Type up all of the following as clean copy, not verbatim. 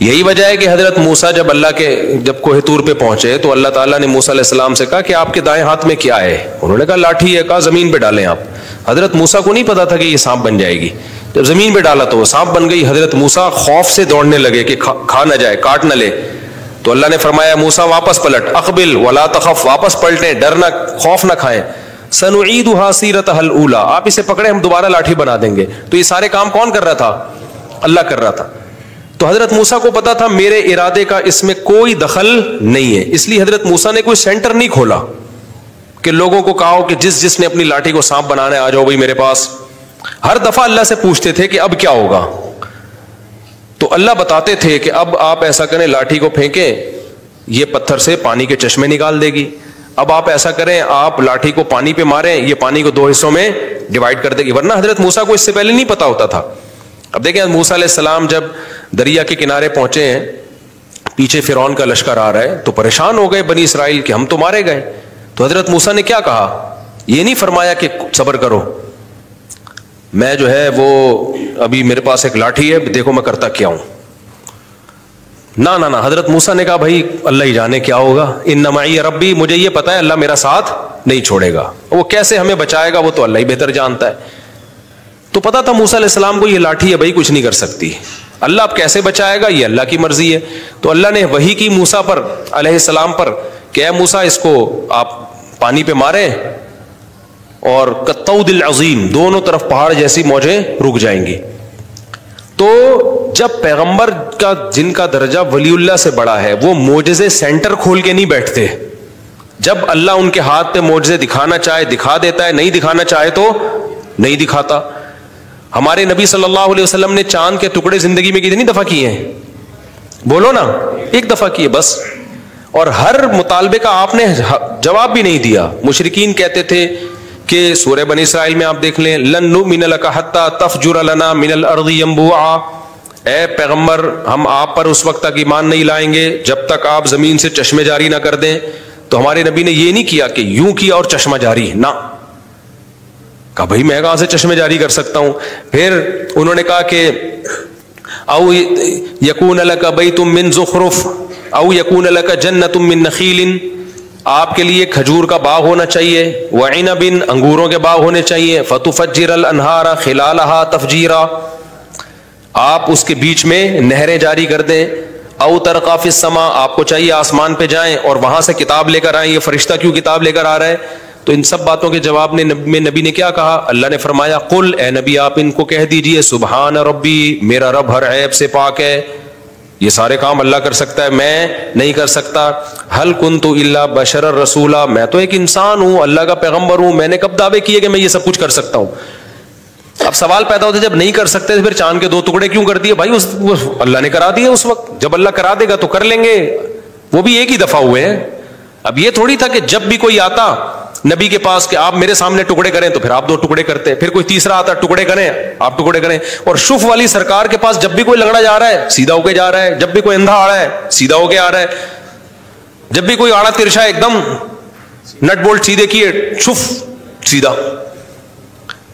یہی وجہ ہے کہ حضرت موسیٰ جب کوہ طور پہ پہنچے تو اللہ تعالیٰ نے موسیٰ علیہ السلام سے کہا کہ آپ کے دائیں ہاتھ میں کیا ہے؟ انہوں نے کہا لاٹھی ہے. کہا زمین پہ ڈالیں آپ. حضرت موسیٰ کو نہیں پتا تھا کہ یہ سانپ بن جائے گی. جب زمین پہ ڈالا تو وہ سانپ بن گئی. حضرت موسیٰ خوف سے دوڑنے لگے کہ کھا نہ جائے, کاٹ نہ لے. تو اللہ نے فرمایا موسیٰ واپس پلٹ, اقبل ولا تخف, واپس پلٹیں, ڈرنا, خوف نہ کھائیں. سنعیدها سیرتها الاولی, آپ اسے پکڑے ہم دوبارہ لاٹھی بنا دیں گے. تو یہ سارے کام کون کر رہا تھا؟ اللہ کر رہا تھا. تو حضرت موسیٰ کو پتا تھا میرے ارادے کا اس میں کوئی دخل نہیں ہے, اس لیے حضرت موسیٰ نے کوئی سینٹر نہیں کھولا کہ لوگوں کو کہا ہو کہ جس نے اپنی لاٹھی کو سانپ بنانا ہے آ جاؤ بھائی میرے پاس. ہر دفعہ اللہ سے پوچھتے تھے کہ اب کیا ہوگا, تو اللہ بتاتے تھے کہ اب آپ ایسا کریں, لاٹھی کو پھینکیں, یہ پتھر سے پانی کے چشمے نکال دے گی. اب آپ ایسا کریں, آپ لاٹھی کو پانی پہ ماریں, یہ پانی کو 2 حصوں میں ڈیوائڈ کر دے گی. ورنہ حضرت موسیٰ کو اس سے پہلے نہیں پتا ہوتا تھا. اب دیکھیں موسیٰ علیہ السلام جب دریا کے کنارے پہنچے ہیں, پیچھے فرعون کا لشکر آ رہا ہے, تو پریشان ہو گئے بنی اسرائیل کہ ہم تو مارے گئے. تو حضرت موسیٰ نے کیا کہا؟ یہ نہیں فرمایا کہ صبر کرو, میں جو ہے وہ ابھی میرے پاس ایک لاٹھی ہے, دیکھو میں کرتا کیا ہوں. نہ حضرت موسیٰ نے کہا بھائی اللہ ہی جانے کیا ہوگا, ان معی ربی, مجھے یہ پتا ہے اللہ میرا ساتھ نہیں چھوڑے گا, وہ کیسے ہمیں بچائے گا وہ تو اللہ ہی بہتر جانتا ہے. تو پتا تھا موسیٰ علیہ السلام کو یہ لاٹھی ہے بھائی کچھ نہیں کر سکتی, اللہ اب کیسے بچائے گا یہ اللہ کی مرضی ہے. تو اللہ نے وحی کی موسیٰ پر علیہ السلام پر کہ اے موسیٰ اس کو آپ پانی پہ ماریں اور کالطود العظیم, دونوں طرف پہاڑ جیسی موجیں رک جائیں گی. تو جب پیغمبر کا جن کا درجہ ولی اللہ سے بڑا ہے وہ معجزے سینٹر کھول کے نہیں بیٹھتے. جب اللہ ان کے ہاتھ پہ معجزے دکھانا چاہے دکھا دیتا ہے, نہیں دکھانا چاہے تو نہیں دکھاتا. ہمارے نبی صلی اللہ علیہ وسلم نے چاند کے ٹکڑے زندگی میں کتنی دفعہ کیے ہیں؟ بولو نا, 1 دفعہ کیے بس. اور ہر مطالبے کا آپ نے جواب بھی نہیں دیا. مشرکین کہتے تھے کہ سورہ بنی اسرائیل میں آپ دیکھ لیں, لن نؤمن لک حتی تفجر لنا من الارض ينبوعا, اے پیغمبر ہم آپ پر اس وقت تک ایمان نہیں لائیں گے جب تک آپ زمین سے چشمے جاری نہ کر دیں. تو ہمارے نبی نے یہ نہیں کیا کہ یوں کیا اور چشمہ جاری, نہ کہا بھائی میں کہاں سے چشمے جاری کر سکتا ہوں. پھر انہوں نے کہا کہ او یکون لک بیت من زخرف او یکون لک جنت من نخیل, آپ کے لیے کھجور کا باغ ہونا چاہیے, وعنب, انگوروں کے باغ ہونے چاہیے, فتفجر الانہار خلالہا تفجیرا, آپ اس کے بیچ میں نہریں جاری کر دیں. او ترقی فی السماء, آپ کو چاہیے آسمان پہ جائیں اور وہاں سے کتاب لے کر آئیں, یہ فرشتہ کیوں کتاب لے کر آ رہا ہے؟ تو ان سب باتوں کے جواب میں نبی نے کیا کہا؟ اللہ نے فرمایا قل, اے نبی آپ ان کو کہہ دیجئے سبحان ربی, میرا رب ہر عیب سے پاک ہے, یہ سارے کام اللہ کر سکتا ہے, میں نہیں کر سکتا. حل کنت الا بشر رسولا, میں تو ایک انسان ہوں, اللہ کا پیغمبر ہوں, میں نے کب دعوے کیے کہ میں یہ سب کچھ کر سکتا ہوں؟ اب سوال پیدا ہوتا ہے جب نہیں کر سکتے تو پھر چاند کے 2 ٹکڑے کیوں کر دیے؟ بھائی اللہ نے کرا دیے اس وقت, جب اللہ کرا دے گا تو کر لیں گے, وہ بھی ایک ہی دفعہ ہوئے ہیں. اب یہ تھوڑی تھا کہ جب بھی کوئی آتا نبی کے پاس کہ آپ میرے سامنے ٹکڑے کریں تو پھر آپ 2 ٹکڑے کرتے, پھر کوئی تیسرا آتا ٹکڑے کریں آپ ٹکڑے کریں. اور شف والی سرکار کے پاس جب بھی کوئی لنگڑا جا رہا ہے سیدھا ہو کے جا رہا ہے, جب بھی کوئی اندھا آ رہا ہے سیدھا ہو کے آ رہا ہے, جب بھی کوئی آڑا ترشا ایک دم نٹ بولٹ سیدھے کیے شف سیدھا.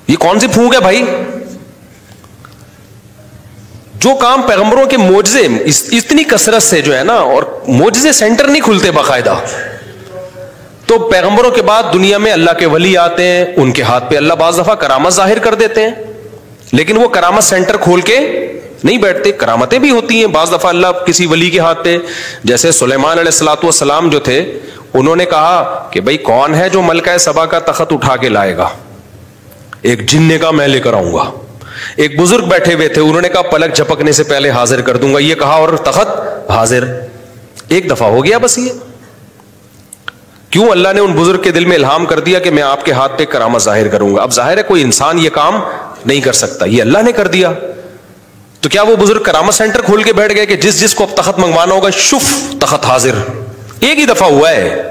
یہ کون سی پھونک ہے بھائی؟ جو کام پیغمبروں کے معجزے اتنی کثرت سے جو ہے نا, اور معجزے سینٹر نہیں کھلتے باقاعدہ. تو پیغمبروں کے بعد دنیا میں اللہ کے ولی آتے ہیں, ان کے ہاتھ پہ اللہ بعض دفعہ کرامت ظاہر کر دیتے ہیں, لیکن وہ کرامت سینٹر کھول کے نہیں بیٹھتے. کرامتیں بھی ہوتی ہیں بعض دفعہ اللہ کسی ولی کے ہاتھ پہ, جیسے سلیمان علیہ الصلوۃ والسلام جو تھے, انہوں نے کہا کہ بھائی کون ہے جو ملکہ سبا کا تخت اٹھا کے لائے گا؟ ایک جن نے کہا میں لے کر آؤں گا. ایک بزرگ بیٹھے ہوئے تھے, انہوں نے کہا پلک جھپکنے سے پہلے حاضر کر دوں گا, یہ کہا اور تخت حاضر. 1 دفعہ ہو گیا بس. یہ کیوں اللہ نے ان بزرگ کے دل میں الہام کر دیا کہ میں آپ کے ہاتھ پہ کرامت ظاہر کروں گا. اب ظاہر ہے کوئی انسان یہ کام نہیں کر سکتا, یہ اللہ نے کر دیا. تو کیا وہ بزرگ کرامت سینٹر کھول کے بیٹھ گئے کہ جس کو اب تخت منگوانا ہوگا شف تخت حاضر؟ 1 ہی دفعہ ہوا ہے,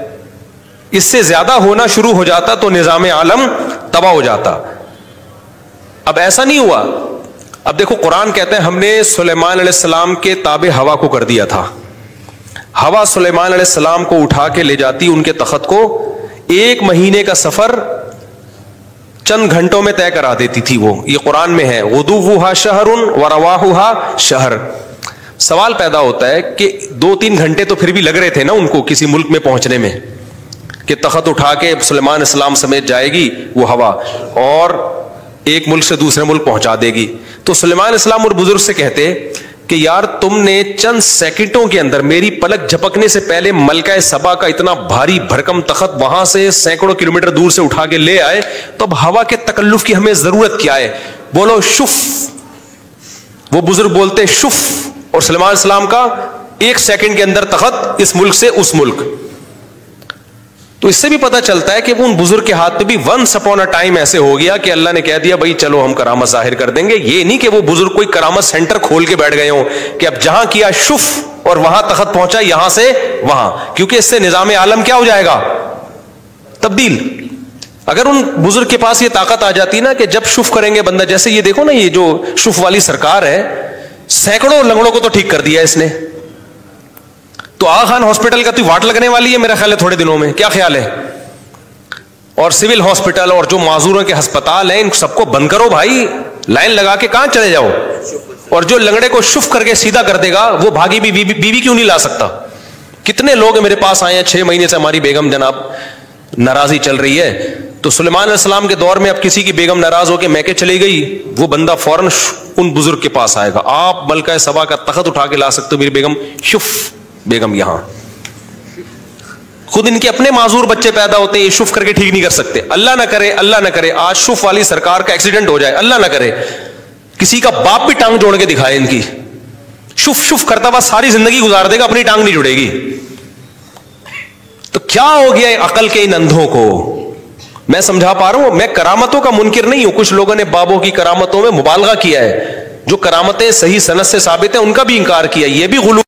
اس سے زیادہ ہونا شروع ہو جاتا تو نظام عالم تباہ ہو جاتا. اب ایسا نہیں ہوا. اب دیکھو قرآن کہتا ہے ہم نے سلیمان علیہ السلام کے تابع ہوا کو کر دیا تھا. ہوا سلیمان علیہ السلام کو اٹھا کے لے جاتی ان کے تخت کو, 1 مہینے کا سفر چند گھنٹوں میں طے کرا دیتی تھی وہ. یہ قرآن میں ہے غدوها شہر ورواحها شہر, سوال پیدا ہوتا ہے کہ 2-3 گھنٹے تو پھر بھی لگ رہے تھے نا ان کو کسی ملک میں پہنچنے میں, کہ تخت اٹھا کے سلیمان علیہ السلام سمیت جائے گی وہ ہوا اور ایک ملک سے دوسرے ملک پہنچا دے گی. تو سلیمان علیہ السلام اور بزرگ سے کہتے کہ یار تم نے چند سیکنڈوں کے اندر میری پلک جھپکنے سے پہلے ملکہ سبا کا اتنا بھاری بھرکم تخت وہاں سے سینکڑوں کلومیٹر دور سے اٹھا کے لے آئے, تو اب ہوا کے تکلف کی ہمیں ضرورت کیا ہے؟ بولو شف. وہ بزرگ بولتے شف, اور سلیمان علیہ السلام کا 1 سیکنڈ کے اندر تخت اس ملک سے اس ملک. تو اس سے بھی پتہ چلتا ہے کہ ان بزرگ کے ہاتھ پہ بھی ونس اپون اے ٹائم ایسے ہو گیا کہ اللہ نے کہہ دیا بھائی چلو ہم کرامت ظاہر کر دیں گے. یہ نہیں کہ وہ بزرگ کوئی کرامت سینٹر کھول کے بیٹھ گئے ہوں کہ اب جہاں کیا شف اور وہاں تخت پہنچا, یہاں سے وہاں, کیونکہ اس سے نظام عالم کیا ہو جائے گا؟ تبدیل. اگر ان بزرگ کے پاس یہ طاقت آ جاتی نا کہ جب شف کریں گے بندہ, جیسے یہ دیکھو نا یہ جو شف والی سرکار ہے, سینکڑوں لنگڑوں کو تو ٹھیک کر دیا اس نے. تو آغا خان ہاسپٹل کا تو واٹ لگنے والی ہے میرا خیال ہے تھوڑے دنوں میں, کیا خیال ہے؟ اور سول ہاسپٹل اور جو معذوروں کے ہسپتال ہیں ان سب کو بند کرو بھائی, لائن لگا کے کہاں چلے جاؤ. اور جو لنگڑے کو شف کر کے سیدھا کر دے گا وہ بھاگی بیوی کیوں نہیں لا سکتا؟ کتنے لوگ میرے پاس آئے ہیں 6 مہینے سے ہماری بیگم جناب ناراضی چل رہی ہے. تو سلیمان علیہ السلام کے دور میں اب کسی کی بیگم ناراض ہو کے میکے چلی گئی, وہ بندہ فوراً ان بزرگ کے پاس آئے گا, آپ ملکہ سبا کا تخت اٹھا کے لا سکتے ہو, میری بیگم شف بیگم یہاں. خود ان کے اپنے معذور بچے پیدا ہوتے ہیں, یہ شف کر کے ٹھیک نہیں کر سکتے. اللہ نہ کرے آج شف والی سرکار کا ایکسیڈنٹ ہو جائے, اللہ نہ کرے کسی کا باپ بھی ٹانگ جوڑ کے دکھائے ان کی, شف کرتا ہوا ساری زندگی گزار دے گا, اپنی ٹانگ نہیں جڑے گی. تو کیا ہو گیا عقل کے ان اندھوں کو؟ میں سمجھا پا رہا ہوں, میں کرامتوں کا منکر نہیں ہوں. کچھ لوگوں نے بابوں کی کرامتوں میں مبالغہ کیا ہے, جو کرامتیں صحیح سند سے ثابت ہیں ان کا بھی انکار کیا, یہ بھی غلو